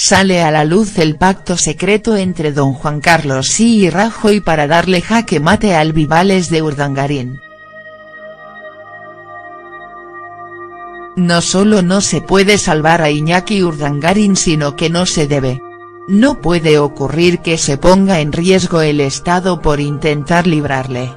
sale a la luz el pacto secreto entre don Juan Carlos y Rajoy para darle jaque mate al Vivales de Urdangarín. No solo no se puede salvar a Iñaki Urdangarín sino que no se debe. No puede ocurrir que se ponga en riesgo el Estado por intentar librarle.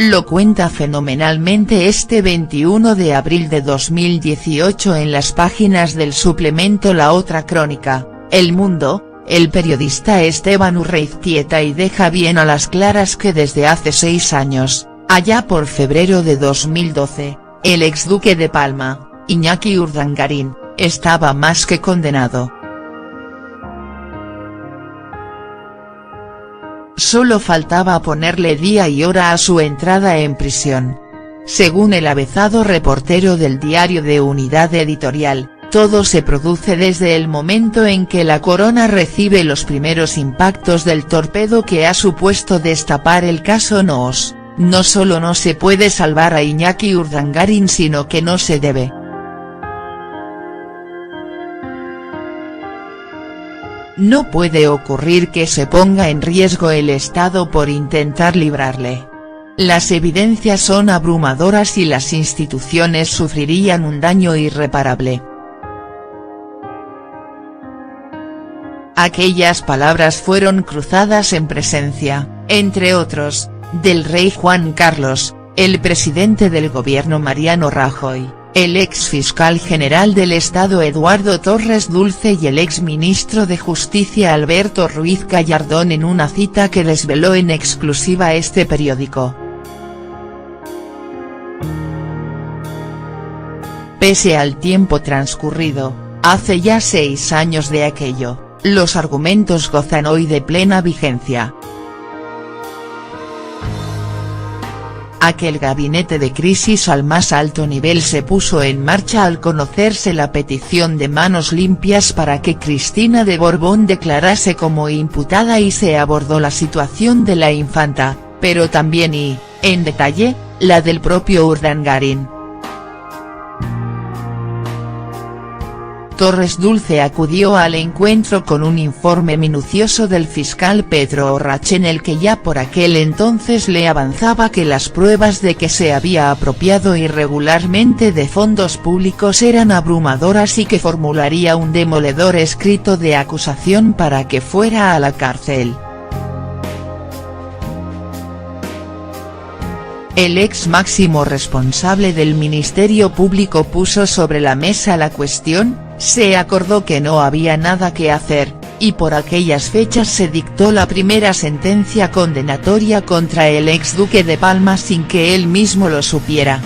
Lo cuenta fenomenalmente este 21 de abril de 2018 en las páginas del suplemento La Otra Crónica, El Mundo, el periodista Esteban Urreiztieta y deja bien a las claras que desde hace 6 años, allá por febrero de 2012, el exduque de Palma, Iñaki Urdangarín, estaba más que condenado. Solo faltaba ponerle día y hora a su entrada en prisión. Según el avezado reportero del diario de Unidad Editorial, todo se produce desde el momento en que la corona recibe los primeros impactos del torpedo que ha supuesto destapar el caso Noos. No solo no se puede salvar a Iñaki Urdangarín sino que no se debe. No puede ocurrir que se ponga en riesgo el Estado por intentar librarle. Las evidencias son abrumadoras y las instituciones sufrirían un daño irreparable. Aquellas palabras fueron cruzadas en presencia, entre otros, del rey Juan Carlos, el presidente del gobierno Mariano Rajoy, el ex fiscal general del Estado Eduardo Torres Dulce y el ex ministro de Justicia Alberto Ruiz Gallardón en una cita que desveló en exclusiva este periódico. Pese al tiempo transcurrido, hace ya 6 años de aquello, los argumentos gozan hoy de plena vigencia. Aquel gabinete de crisis al más alto nivel se puso en marcha al conocerse la petición de manos limpias para que Cristina de Borbón declarase como imputada y se abordó la situación de la infanta, pero también y, en detalle, la del propio Urdangarín. Torres Dulce acudió al encuentro con un informe minucioso del fiscal Pedro Orrach en el que ya por aquel entonces le avanzaba que las pruebas de que se había apropiado irregularmente de fondos públicos eran abrumadoras y que formularía un demoledor escrito de acusación para que fuera a la cárcel. El ex máximo responsable del Ministerio Público puso sobre la mesa la cuestión, se acordó que no había nada que hacer, y por aquellas fechas se dictó la primera sentencia condenatoria contra el exduque de Palma sin que él mismo lo supiera.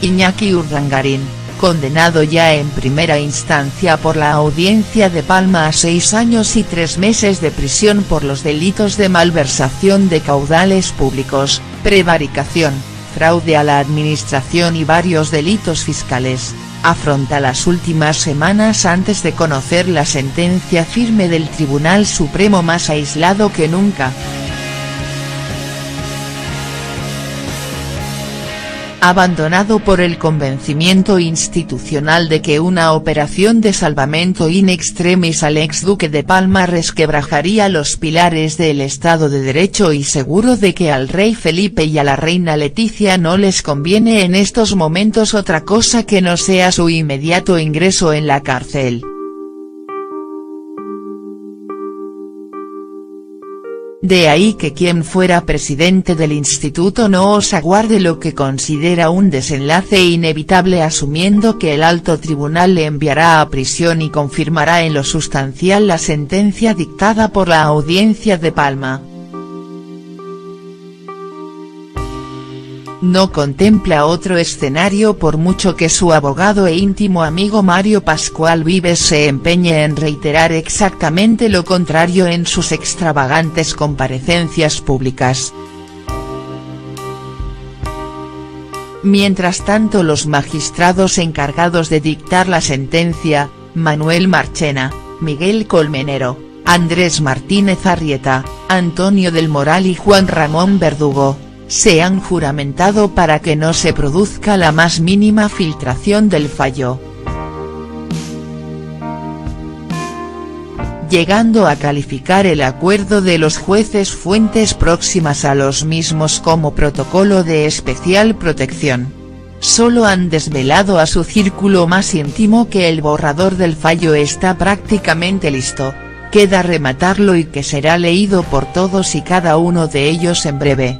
Iñaki Urdangarín, condenado ya en primera instancia por la Audiencia de Palma a 6 años y 3 meses de prisión por los delitos de malversación de caudales públicos, prevaricación, fraude a la administración y varios delitos fiscales, afronta las últimas semanas antes de conocer la sentencia firme del Tribunal Supremo más aislado que nunca. Abandonado por el convencimiento institucional de que una operación de salvamento in extremis al exduque de Palma resquebrajaría los pilares del Estado de Derecho y seguro de que al rey Felipe y a la reina Leticia no les conviene en estos momentos otra cosa que no sea su inmediato ingreso en la cárcel. De ahí que quien fuera presidente del instituto Noos aguarde lo que considera un desenlace inevitable asumiendo que el alto tribunal le enviará a prisión y confirmará en lo sustancial la sentencia dictada por la Audiencia de Palma. No contempla otro escenario por mucho que su abogado e íntimo amigo Mario Pascual Vives se empeñe en reiterar exactamente lo contrario en sus extravagantes comparecencias públicas. Mientras tanto los magistrados encargados de dictar la sentencia, Manuel Marchena, Miguel Colmenero, Andrés Martínez Arrieta, Antonio del Moral y Juan Ramón Verdugo, se han juramentado para que no se produzca la más mínima filtración del fallo, llegando a calificar el acuerdo de los jueces fuentes próximas a los mismos como protocolo de especial protección. Solo han desvelado a su círculo más íntimo que el borrador del fallo está prácticamente listo, queda rematarlo y que será leído por todos y cada uno de ellos en breve.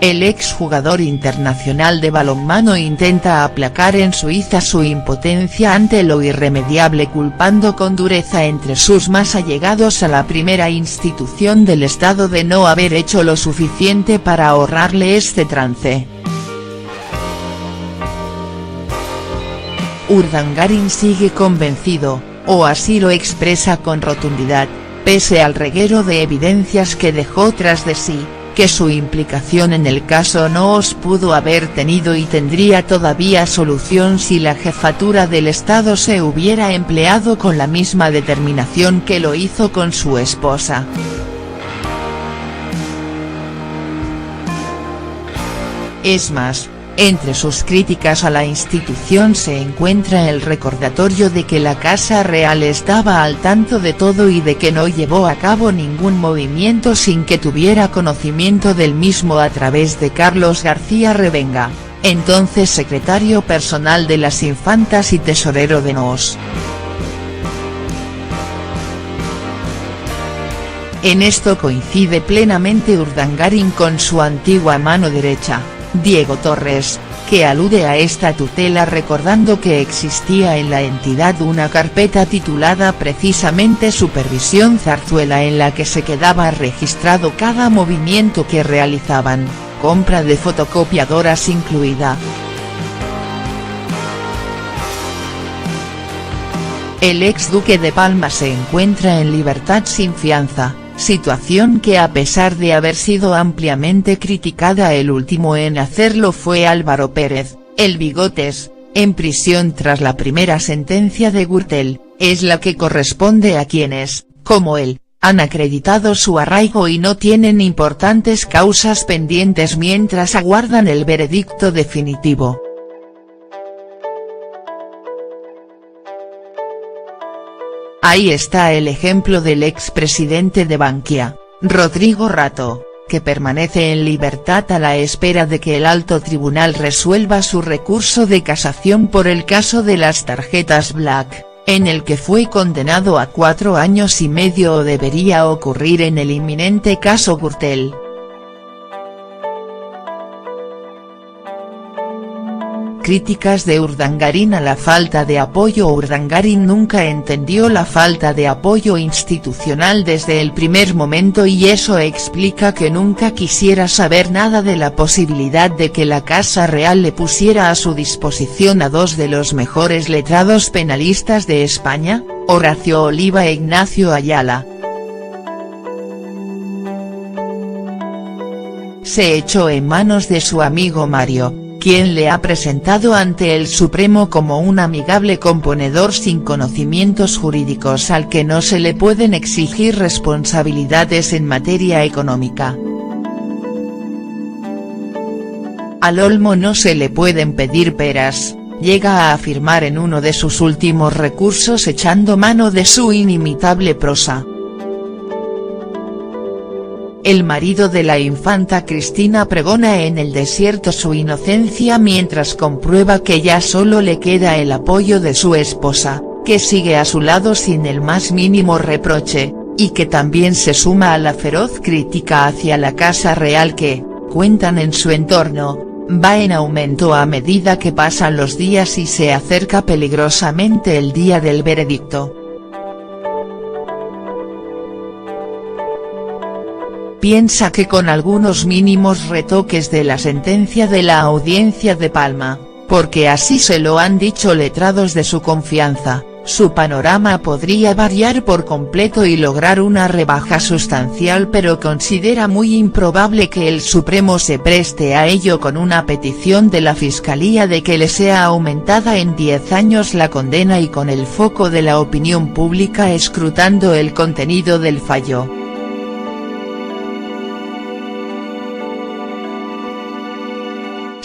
El exjugador internacional de balonmano intenta aplacar en Suiza su impotencia ante lo irremediable, culpando con dureza entre sus más allegados a la primera institución del Estado de no haber hecho lo suficiente para ahorrarle este trance. Urdangarin sigue convencido, o así lo expresa con rotundidad, pese al reguero de evidencias que dejó tras de sí, que su implicación en el caso no os pudo haber tenido y tendría todavía solución si la jefatura del Estado se hubiera empleado con la misma determinación que lo hizo con su esposa. Es más, entre sus críticas a la institución se encuentra el recordatorio de que la Casa Real estaba al tanto de todo y de que no llevó a cabo ningún movimiento sin que tuviera conocimiento del mismo a través de Carlos García Revenga, entonces secretario personal de las infantas y tesorero de NOS. En esto coincide plenamente Urdangarin con su antigua mano derecha, Diego Torres, que alude a esta tutela recordando que existía en la entidad una carpeta titulada precisamente Supervisión Zarzuela en la que se quedaba registrado cada movimiento que realizaban, compra de fotocopiadoras incluida. El ex duque de Palma se encuentra en libertad sin fianza, situación que a pesar de haber sido ampliamente criticada, el último en hacerlo fue Álvaro Pérez, el Bigotes, en prisión tras la primera sentencia de Gürtel, es la que corresponde a quienes, como él, han acreditado su arraigo y no tienen importantes causas pendientes mientras aguardan el veredicto definitivo. Ahí está el ejemplo del expresidente de Bankia, Rodrigo Rato, que permanece en libertad a la espera de que el alto tribunal resuelva su recurso de casación por el caso de las tarjetas Black, en el que fue condenado a 4 años y medio o debería ocurrir en el inminente caso Gürtel. Críticas de Urdangarin a la falta de apoyo. Urdangarin nunca entendió la falta de apoyo institucional desde el primer momento y eso explica que nunca quisiera saber nada de la posibilidad de que la Casa Real le pusiera a su disposición a dos de los mejores letrados penalistas de España, Horacio Oliva e Ignacio Ayala. Se echó en manos de su amigo Mario, quien le ha presentado ante el Supremo como un amigable componedor sin conocimientos jurídicos al que no se le pueden exigir responsabilidades en materia económica. Al Olmo no se le pueden pedir peras, llega a afirmar en uno de sus últimos recursos echando mano de su inimitable prosa. El marido de la infanta Cristina pregona en el desierto su inocencia mientras comprueba que ya solo le queda el apoyo de su esposa, que sigue a su lado sin el más mínimo reproche, y que también se suma a la feroz crítica hacia la Casa Real que, cuentan en su entorno, va en aumento a medida que pasan los días y se acerca peligrosamente el día del veredicto. Piensa que con algunos mínimos retoques de la sentencia de la Audiencia de Palma, porque así se lo han dicho letrados de su confianza, su panorama podría variar por completo y lograr una rebaja sustancial, pero considera muy improbable que el Supremo se preste a ello con una petición de la Fiscalía de que le sea aumentada en 10 años la condena y con el foco de la opinión pública escrutando el contenido del fallo.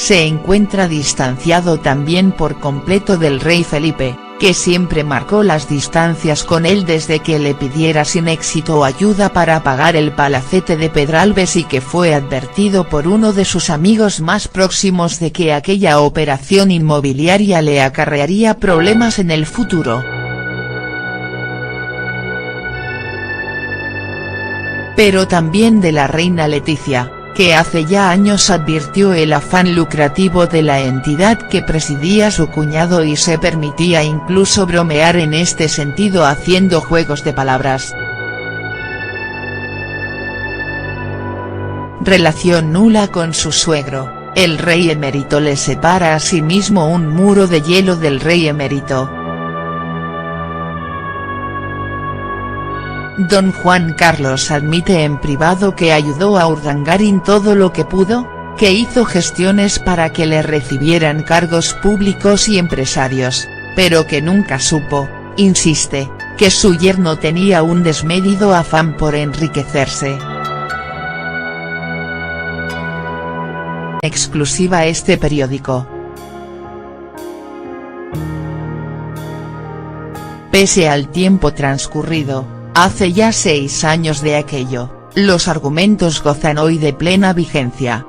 se encuentra distanciado también por completo del rey Felipe, que siempre marcó las distancias con él desde que le pidiera sin éxito ayuda para pagar el palacete de Pedralbes y que fue advertido por uno de sus amigos más próximos de que aquella operación inmobiliaria le acarrearía problemas en el futuro. Pero también de la reina Letizia, que hace ya años advirtió el afán lucrativo de la entidad que presidía su cuñado y se permitía incluso bromear en este sentido haciendo juegos de palabras. Relación nula con su suegro, el rey emérito le separa asimismo un muro de hielo del rey emérito. Don Juan Carlos admite en privado que ayudó a Urdangarín todo lo que pudo, que hizo gestiones para que le recibieran cargos públicos y empresarios, pero que nunca supo, insiste, que su yerno tenía un desmedido afán por enriquecerse. Exclusiva este periódico. Pese al tiempo transcurrido, hace ya 6 años de aquello, los argumentos gozan hoy de plena vigencia.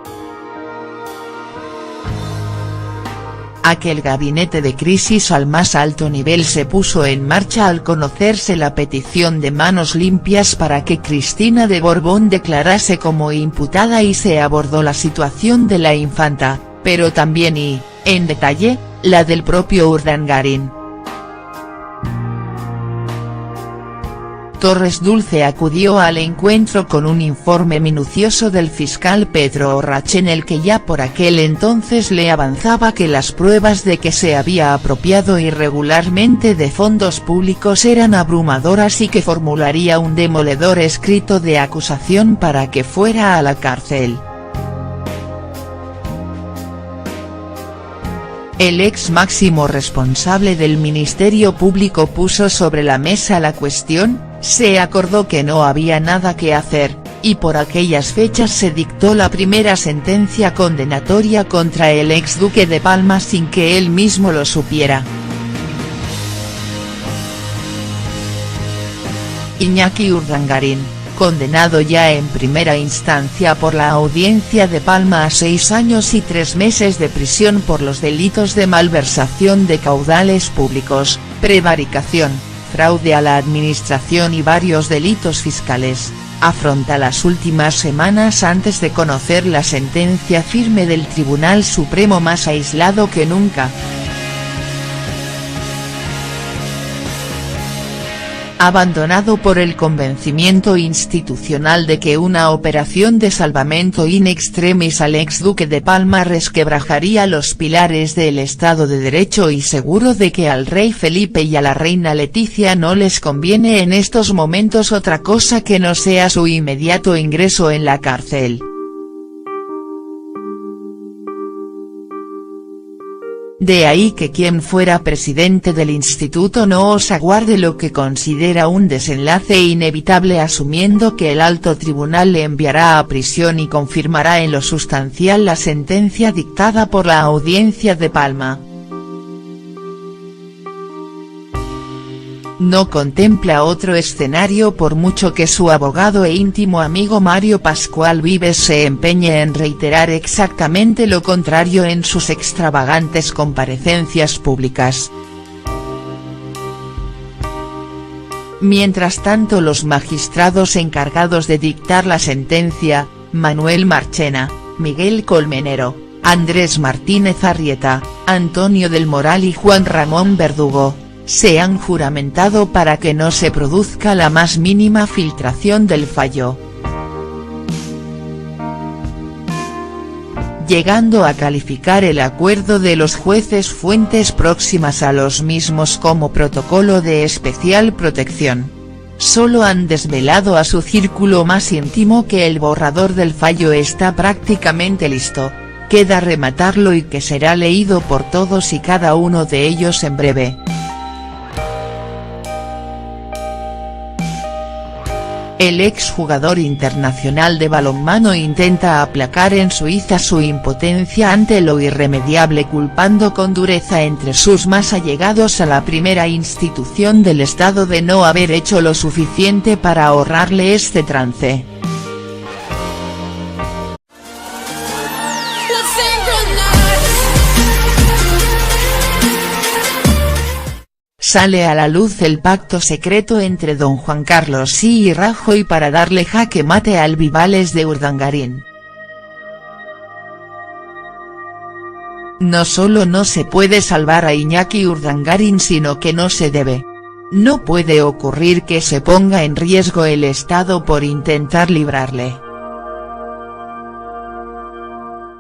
Aquel gabinete de crisis al más alto nivel se puso en marcha al conocerse la petición de Manos Limpias para que Cristina de Borbón declarase como imputada y se abordó la situación de la infanta, pero también y, en detalle, la del propio Urdangarín. Torres Dulce acudió al encuentro con un informe minucioso del fiscal Pedro Orrach en el que ya por aquel entonces le avanzaba que las pruebas de que se había apropiado irregularmente de fondos públicos eran abrumadoras y que formularía un demoledor escrito de acusación para que fuera a la cárcel. El ex máximo responsable del Ministerio Público puso sobre la mesa la cuestión, se acordó que no había nada que hacer, y por aquellas fechas se dictó la primera sentencia condenatoria contra el ex duque de Palma sin que él mismo lo supiera. Iñaki Urdangarín, condenado ya en primera instancia por la Audiencia de Palma a 6 años y 3 meses de prisión por los delitos de malversación de caudales públicos, prevaricación, fraude a la administración y varios delitos fiscales, afronta las últimas semanas antes de conocer la sentencia firme del Tribunal Supremo más aislado que nunca. Abandonado por el convencimiento institucional de que una operación de salvamento in extremis al ex duque de Palma resquebrajaría los pilares del Estado de Derecho y seguro de que al rey Felipe y a la reina Letizia no les conviene en estos momentos otra cosa que no sea su inmediato ingreso en la cárcel. De ahí que quien fuera presidente del instituto no os aguarde lo que considera un desenlace inevitable asumiendo que el alto tribunal le enviará a prisión y confirmará en lo sustancial la sentencia dictada por la Audiencia de Palma. No contempla otro escenario por mucho que su abogado e íntimo amigo Mario Pascual Vives se empeñe en reiterar exactamente lo contrario en sus extravagantes comparecencias públicas. Mientras tanto los magistrados encargados de dictar la sentencia, Manuel Marchena, Miguel Colmenero, Andrés Martínez Arrieta, Antonio del Moral y Juan Ramón Verdugo, se han juramentado para que no se produzca la más mínima filtración del fallo. Llegando a calificar el acuerdo de los jueces fuentes próximas a los mismos como protocolo de especial protección. Solo han desvelado a su círculo más íntimo que el borrador del fallo está prácticamente listo, queda rematarlo y que será leído por todos y cada uno de ellos en breve. El exjugador internacional de balonmano intenta aplacar en Suiza su impotencia ante lo irremediable, culpando con dureza entre sus más allegados a la primera institución del Estado de no haber hecho lo suficiente para ahorrarle este trance. Sale a la luz el pacto secreto entre don Juan Carlos y Rajoy para darle jaque mate al Vivales de Urdangarín. No solo no se puede salvar a Iñaki Urdangarín, sino que no se debe. No puede ocurrir que se ponga en riesgo el Estado por intentar librarle.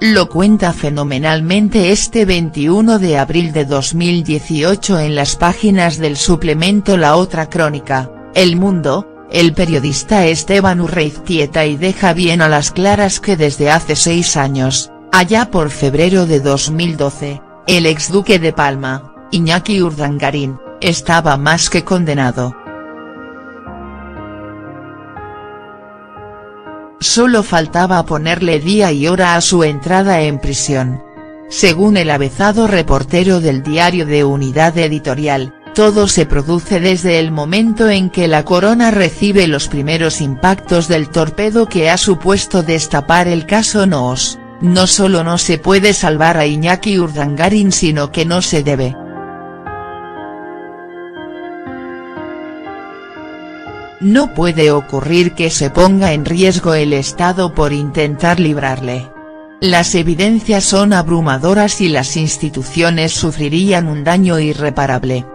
Lo cuenta fenomenalmente este 21 de abril de 2018 en las páginas del suplemento La Otra Crónica, El Mundo, el periodista Esteban Urreiztieta, y deja bien a las claras que desde hace 6 años, allá por febrero de 2012, el exduque de Palma, Iñaki Urdangarín, estaba más que condenado. Solo faltaba ponerle día y hora a su entrada en prisión. Según el avezado reportero del diario de Unidad Editorial, todo se produce desde el momento en que la corona recibe los primeros impactos del torpedo que ha supuesto destapar el caso Noos. No solo no se puede salvar a Iñaki Urdangarín, sino que no se debe. No puede ocurrir que se ponga en riesgo el Estado por intentar librarle. Las evidencias son abrumadoras y las instituciones sufrirían un daño irreparable.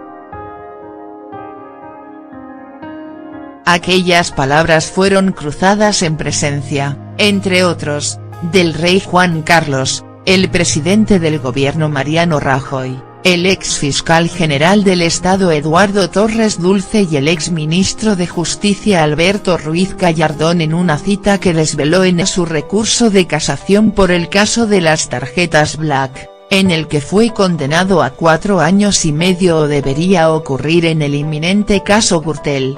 Aquellas palabras fueron cruzadas en presencia, entre otros, del rey Juan Carlos, el presidente del gobierno Mariano Rajoy, el ex fiscal general del Estado Eduardo Torres Dulce y el ex ministro de Justicia Alberto Ruiz Gallardón en una cita que desveló en su recurso de casación por el caso de las tarjetas Black, en el que fue condenado a 4 años y medio o debería ocurrir en el inminente caso Gürtel.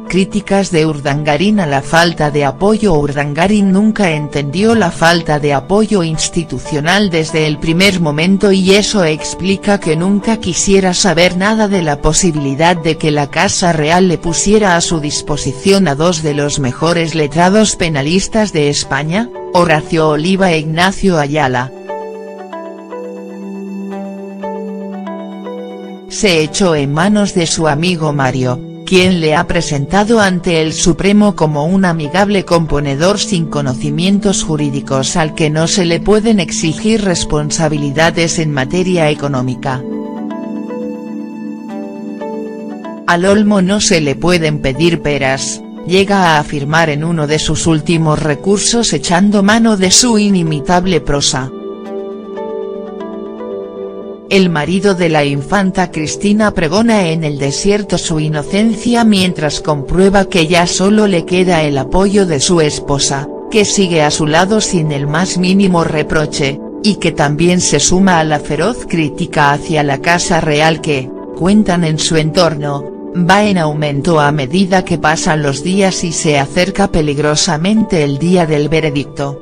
Críticas de Urdangarín a la falta de apoyo. Urdangarín nunca entendió la falta de apoyo institucional desde el primer momento, y eso explica que nunca quisiera saber nada de la posibilidad de que la Casa Real le pusiera a su disposición a 2 de los mejores letrados penalistas de España, Horacio Oliva e Ignacio Ayala. Se echó en manos de su amigo Mario, quien le ha presentado ante el Supremo como un amigable componedor sin conocimientos jurídicos al que no se le pueden exigir responsabilidades en materia económica. Al Olmo no se le pueden pedir peras, llega a afirmar en uno de sus últimos recursos echando mano de su inimitable prosa. El marido de la infanta Cristina pregona en el desierto su inocencia mientras comprueba que ya solo le queda el apoyo de su esposa, que sigue a su lado sin el más mínimo reproche, y que también se suma a la feroz crítica hacia la Casa Real que, cuentan en su entorno, va en aumento a medida que pasan los días y se acerca peligrosamente el día del veredicto.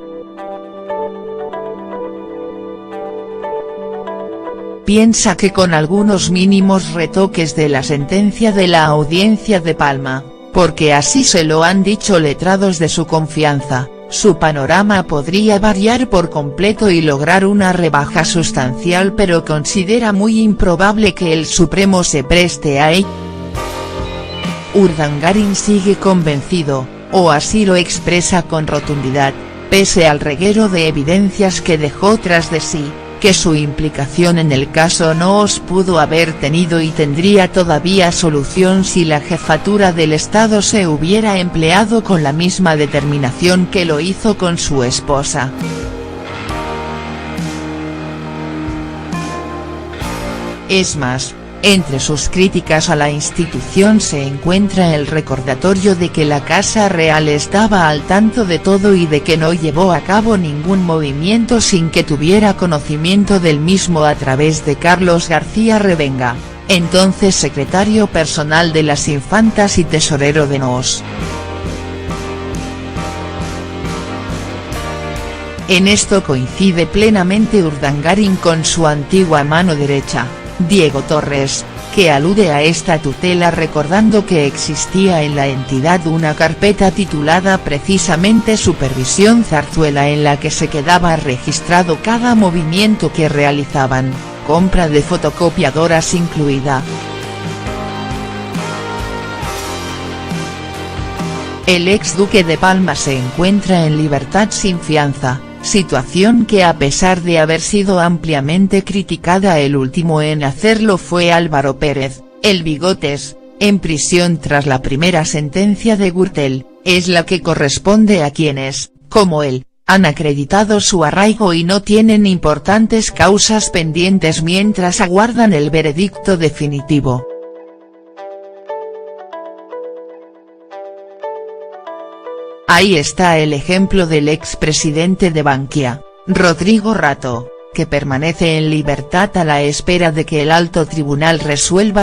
Piensa que con algunos mínimos retoques de la sentencia de la Audiencia de Palma, porque así se lo han dicho letrados de su confianza, su panorama podría variar por completo y lograr una rebaja sustancial, pero considera muy improbable que el Supremo se preste a ello. Urdangarín sigue convencido, o así lo expresa con rotundidad, pese al reguero de evidencias que dejó tras de sí, que su implicación en el caso Noos pudo haber tenido y tendría todavía solución si la jefatura del Estado se hubiera empleado con la misma determinación que lo hizo con su esposa. Es más, entre sus críticas a la institución se encuentra el recordatorio de que la Casa Real estaba al tanto de todo y de que no llevó a cabo ningún movimiento sin que tuviera conocimiento del mismo a través de Carlos García Revenga, entonces secretario personal de las infantas y tesorero de NOS. En esto coincide plenamente Urdangarín con su antigua mano derecha, Diego Torres, que alude a esta tutela recordando que existía en la entidad una carpeta titulada precisamente Supervisión Zarzuela en la que se quedaba registrado cada movimiento que realizaban, compra de fotocopiadoras incluida. El ex duque de Palma se encuentra en libertad sin fianza, situación que a pesar de haber sido ampliamente criticada el último en hacerlo fue Álvaro Pérez, el Bigotes, en prisión tras la primera sentencia de Gürtel, es la que corresponde a quienes, como él, han acreditado su arraigo y no tienen importantes causas pendientes mientras aguardan el veredicto definitivo. Ahí está el ejemplo del expresidente de Bankia, Rodrigo Rato, que permanece en libertad a la espera de que el alto tribunal resuelva